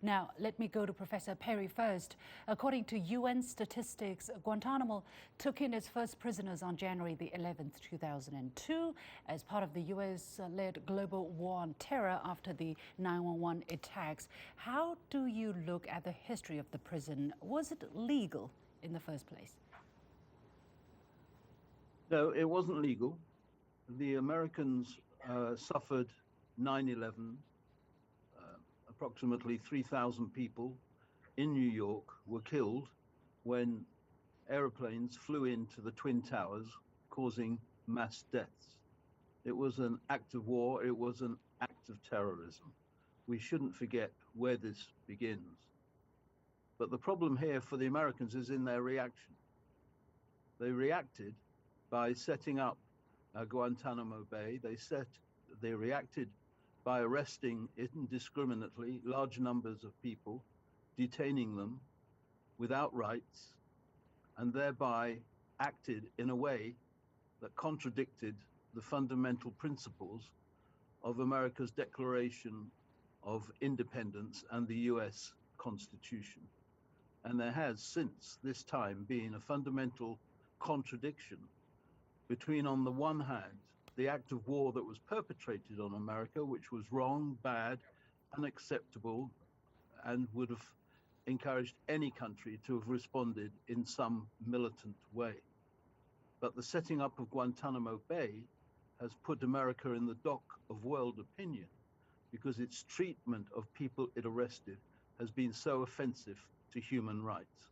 Now, let me go to Professor Perry first. According to UN statistics, Guantanamo took in its first prisoners on January the 11th, 2002, as part of the US-led global war on terror after the 9/11 attacks. How do you look at the history of the prison? Was it legal in the first place? No, it wasn't legal. The Americans suffered 9/11. Approximately 3,000 people in New York were killed when aeroplanes flew into the Twin Towers, causing mass deaths. It was an act of war. It was an act of terrorism. We shouldn't forget where this begins. But the problem here for the Americans is in their reaction. They reacted by setting up Guantanamo Bay. They reacted by arresting indiscriminately large numbers of people, detaining them without rights, and thereby acted in a way that contradicted the fundamental principles of America's Declaration of Independence and the US Constitution. And there has since this time been a fundamental contradiction between, on the one hand, the act of war that was perpetrated on America, which was wrong, bad, unacceptable, and would have encouraged any country to have responded in some militant way. But the setting up of Guantanamo Bay has put America in the dock of world opinion because its treatment of people it arrested has been so offensive to human rights.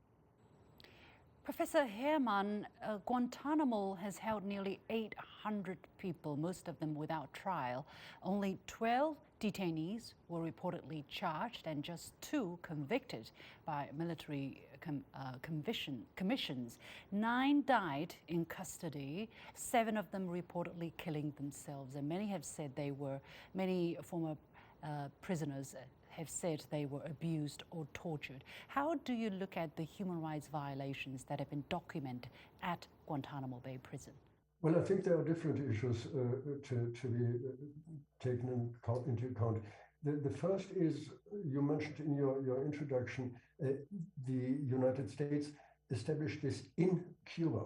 Professor Herman, Guantanamo has held nearly 800 people, most of them without trial. Only 12 detainees were reportedly charged and just 2 convicted by military commissions. 9 died in custody, 7 of them reportedly killing themselves, and many former prisoners have said they were abused or tortured. How do you look at the human rights violations that have been documented at Guantanamo Bay prison? Well, I think there are different issues to be taken into account. The first is, you mentioned in your introduction, the United States established this in Cuba.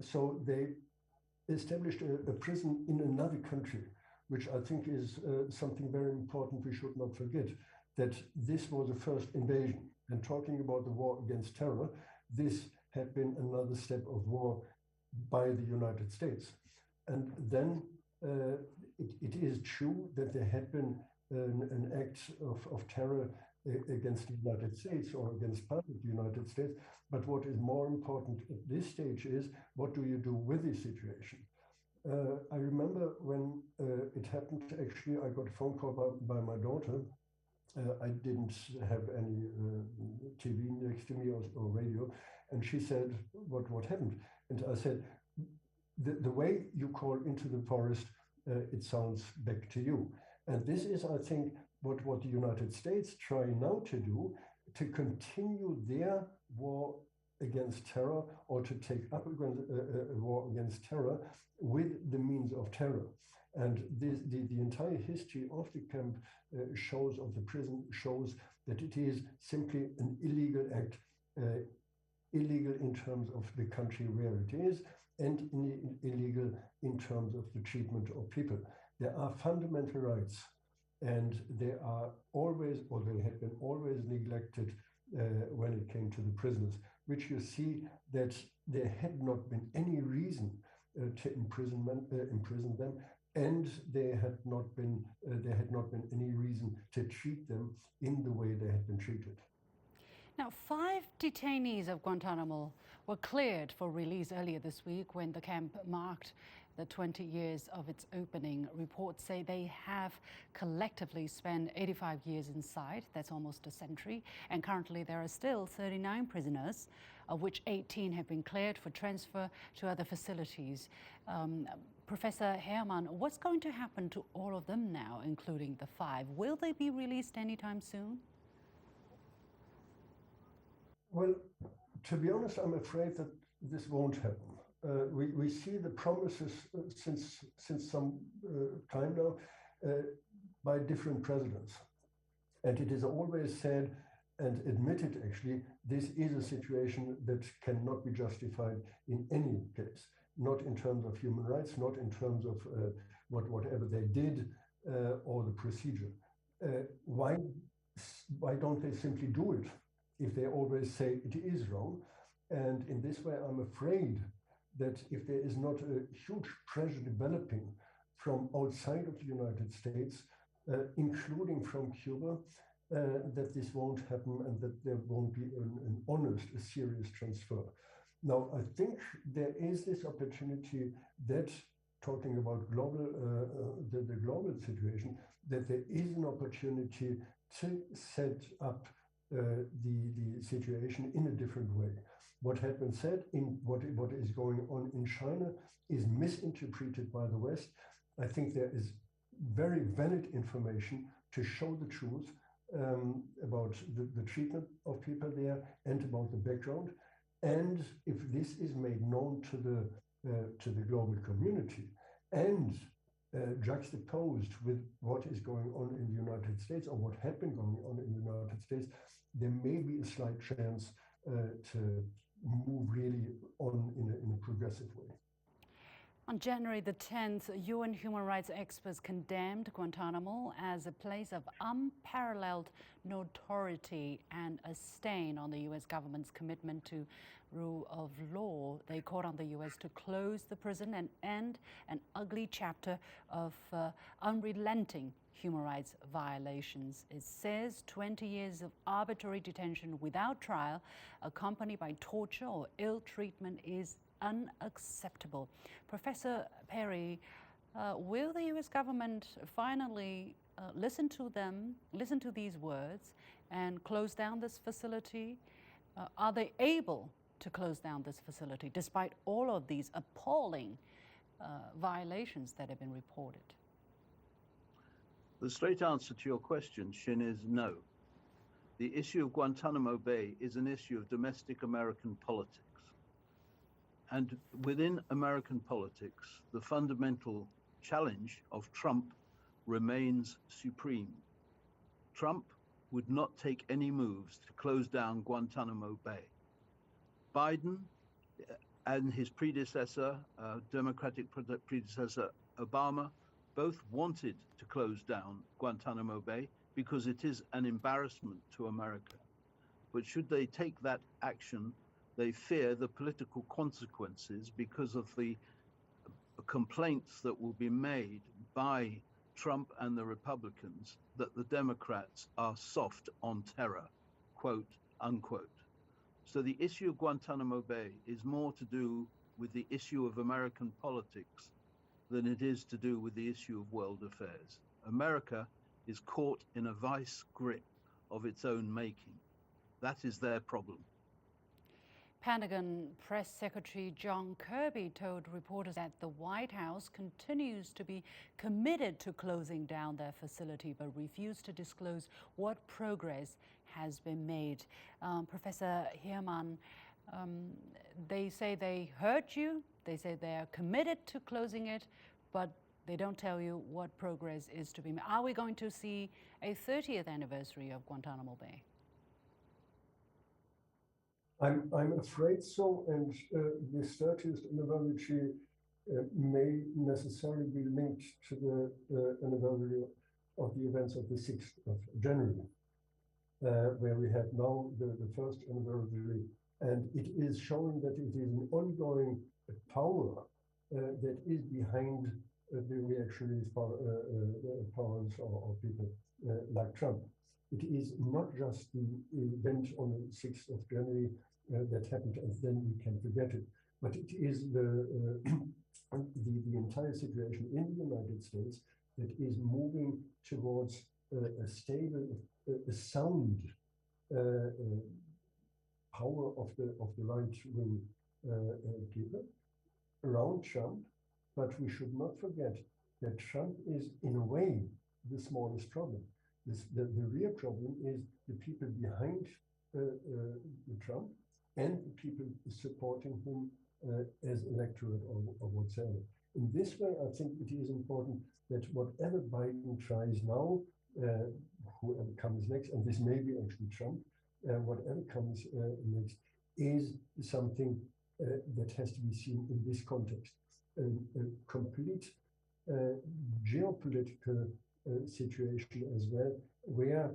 So they established a prison in another country, which I think is something very important we should not forget, that this was the first invasion. And talking about the war against terror, this had been another step of war by the United States. And then it is true that there had been an act of terror against the United States or against part of the United States. But what is more important at this stage is, what do you do with this situation? I remember when it happened, actually, I got a phone call by my daughter. I didn't have any TV next to me or radio. And she said, what happened? And I said, the way you call into the forest, it sounds back to you. And this is, I think, what the United States try now to do, to continue their war against terror, or to take up a war against terror with the means of terror. And the entire history of the camp of the prison shows that it is simply an illegal act, illegal in terms of the country where it is, and illegal in terms of the treatment of people. There are fundamental rights, and they are always, or they have been always neglected when it came to the prisoners, which you see that there had not been any reason to imprison them, and there had not been any reason to treat them in the way they had been treated. Now, 5 detainees of Guantanamo were cleared for release earlier this week when the camp marked the 20 years of its opening. Reports say they have collectively spent 85 years inside. That's almost a century. And currently there are still 39 prisoners, of which 18 have been cleared for transfer to other facilities. Professor Herman, what's going to happen to all of them now, including the 5? Will they be released anytime soon? Well, to be honest, I'm afraid that this won't happen. We see the promises since some time now by different presidents. And it is always said and admitted, actually, this is a situation that cannot be justified in any case, not in terms of human rights, not in terms of whatever they did or the procedure. Why don't they simply do it if they always say it is wrong? And in this way, I'm afraid that if there is not a huge pressure developing from outside of the United States, including from Cuba, that this won't happen and that there won't be an honest, a serious transfer. Now, I think there is this opportunity that, talking about global, the global situation, that there is an opportunity to set up the situation in a different way. What had been said in what is going on in China is misinterpreted by the West. I think there is very valid information to show the truth about the treatment of people there and about the background. And if this is made known to the global community and juxtaposed with what is going on in the United States or what had been going on in the United States, there may be a slight chance to move really on in a progressive way. On January the 10th, UN human rights experts condemned Guantanamo as a place of unparalleled notoriety and a stain on the U.S. government's commitment to rule of law. They called on the U.S. to close the prison and end an ugly chapter of unrelenting human rights violations. It says 20 years of arbitrary detention without trial, accompanied by torture or ill treatment, is unacceptable. Professor Perry, will the U.S. government finally listen to these words and close down this facility? Are they able to close down this facility despite all of these appalling violations that have been reported? The straight answer to your question, Shin, is no. The issue of Guantanamo Bay is an issue of domestic American politics. And within American politics, the fundamental challenge of Trump remains supreme. Trump would not take any moves to close down Guantanamo Bay. Biden and his predecessor, Democratic predecessor Obama, both wanted to close down Guantanamo Bay because it is an embarrassment to America. But should they take that action, they fear the political consequences because of the complaints that will be made by Trump and the Republicans that the Democrats are soft on terror, quote, unquote. So the issue of Guantanamo Bay is more to do with the issue of American politics than it is to do with the issue of world affairs. America is caught in a vice grip of its own making. That is their problem. Pentagon Press Secretary John Kirby told reporters that the White House continues to be committed to closing down their facility, but refused to disclose what progress has been made. Professor Heermann, they say they heard you, they say they are committed to closing it, but they don't tell you what progress is to be made. Are we going to see a 30th anniversary of Guantanamo Bay? I'm afraid so, and this 30th anniversary may necessarily be linked to the anniversary of the events of the 6th of January, where we have now the first anniversary, and it is showing that it is an ongoing power that is behind the reactionary powers or people like Trump. It is not just the event on the 6th of January that happened and then we can forget it, but it is the entire situation in the United States that is moving towards a stable, a sound power of the right-wing people around Trump. But we should not forget that Trump is, in a way, the smallest problem. The real problem is the people behind Trump and the people supporting him as electorate or whatsoever. In this way, I think it is important that whatever Biden tries now, whoever comes next, and this may be actually Trump, whatever comes next, is something that has to be seen in this context. A complete geopolitical situation as well, where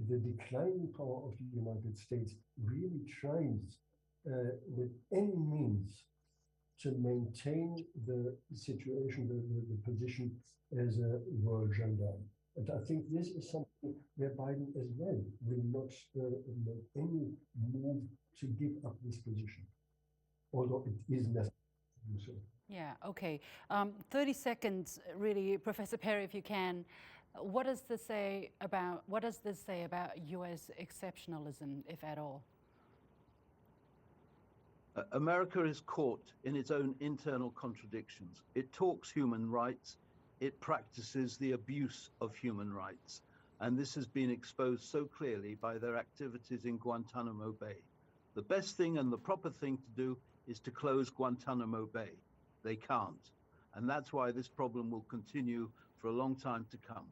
the declining power of the United States really tries with any means to maintain the situation, the position as a world gendarme. And I think this is something where Biden as well will not make any move to give up this position, although it is necessary to do so. Yeah, okay. 30 seconds, really, Professor Perry, if you can. What does this say about U.S. exceptionalism, if at all? America is caught in its own internal contradictions. It talks human rights, it practices the abuse of human rights, and this has been exposed so clearly by their activities in Guantanamo Bay. The best thing and the proper thing to do is to close Guantanamo Bay. They can't, and that's why this problem will continue for a long time to come.